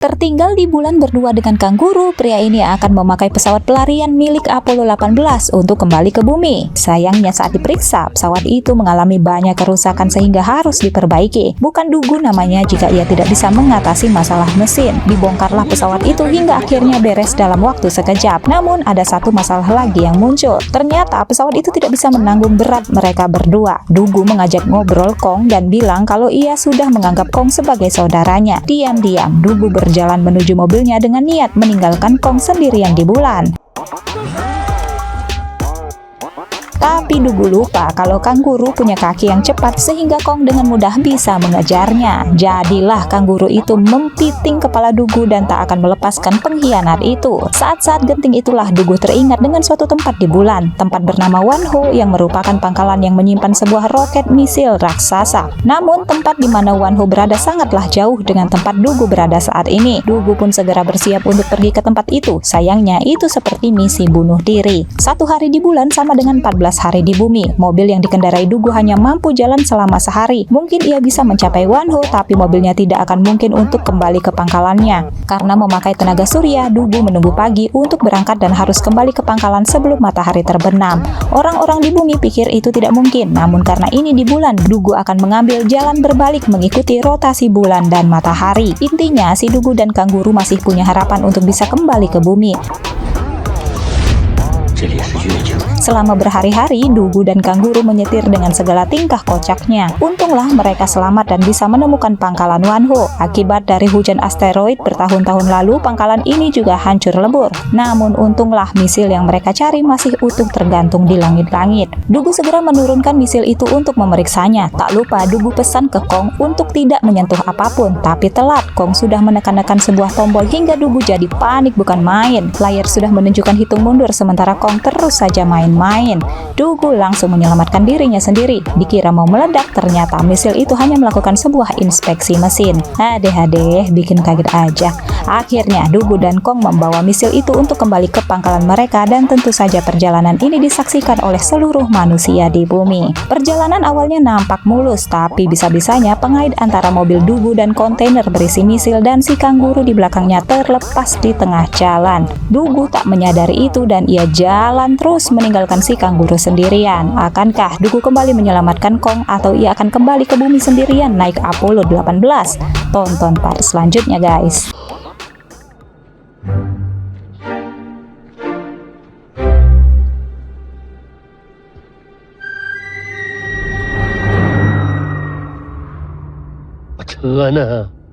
Tertinggal di bulan berdua dengan kanguru, pria ini akan memakai pesawat pelarian milik Apollo 18 untuk kembali ke bumi. Sayangnya saat diperiksa, pesawat itu mengalami banyak kerusakan sehingga harus diperbaiki. Bukan dugu namanya jika ia tidak bisa mengatasi masalah mesin. Dibongkarlah pesawat itu hingga akhirnya beres dalam waktu sekejap. Namun ada satu masalah lagi yang muncul. Ternyata pesawat itu tidak bisa menanggung berat mereka berdua. Dugu mengajak ngobrol Kong dan bilang kalau ia sudah menganggap Kong sebagai saudaranya. Diam-diam, Dugu berjalan menuju mobilnya dengan niat meninggalkan Kong sendirian di bulan. Tapi Dugu lupa kalau kanguru punya kaki yang cepat sehingga Kong dengan mudah bisa mengejarnya. Jadilah kanguru itu mempiting kepala Dugu dan tak akan melepaskan pengkhianat itu. Saat-saat genting itulah Dugu teringat dengan suatu tempat di bulan, tempat bernama Wanho yang merupakan pangkalan yang menyimpan sebuah roket misil raksasa. Namun tempat di mana Wanho berada sangatlah jauh dengan tempat Dugu berada saat ini. Dugu pun segera bersiap untuk pergi ke tempat itu. Sayangnya itu seperti misi bunuh diri. Satu hari di bulan sama dengan 14 hari di bumi. Mobil yang dikendarai Dugu hanya mampu jalan selama sehari. Mungkin ia bisa mencapai Wanho, tapi mobilnya tidak akan mungkin untuk kembali ke pangkalannya. Karena memakai tenaga surya, Dugu menunggu pagi untuk berangkat dan harus kembali ke pangkalan sebelum matahari terbenam. Orang-orang di bumi pikir itu tidak mungkin, namun karena ini di bulan, Dugu akan mengambil jalan berbalik mengikuti rotasi bulan dan matahari. Intinya, si Dugu dan kanguru masih punya harapan untuk bisa kembali ke bumi. Selama berhari-hari, Dugu dan kanguru menyetir dengan segala tingkah kocaknya. Untunglah mereka selamat dan bisa menemukan pangkalan Wanho. Akibat dari hujan asteroid bertahun-tahun lalu, pangkalan ini juga hancur lebur. Namun untunglah misil yang mereka cari masih utuh tergantung di langit-langit. Dugu segera menurunkan misil itu untuk memeriksanya. Tak lupa Dugu pesan ke Kong untuk tidak menyentuh apapun. Tapi telat, Kong sudah menekan-nekan sebuah tombol hingga Dugu jadi panik bukan main. Layar sudah menunjukkan hitung mundur sementara Kong terus saja main-main. Dugu langsung menyelamatkan dirinya sendiri. Dikira mau meledak, ternyata misil itu hanya melakukan sebuah inspeksi mesin. Hadeh, bikin kaget aja. Akhirnya Dugu dan Kong membawa misil itu untuk kembali ke pangkalan mereka dan tentu saja perjalanan ini disaksikan oleh seluruh manusia di bumi. Perjalanan awalnya nampak mulus, tapi bisa-bisanya pengait antara mobil Dugu dan kontainer berisi misil dan si kanguru di belakangnya terlepas di tengah jalan. Dugu tak menyadari itu dan ia jalan terus meninggalkan si kanguru sendirian. Akankah Dugu kembali menyelamatkan Kong atau ia akan kembali ke bumi sendirian naik Apollo 18? Tonton part selanjutnya guys. Macam mana?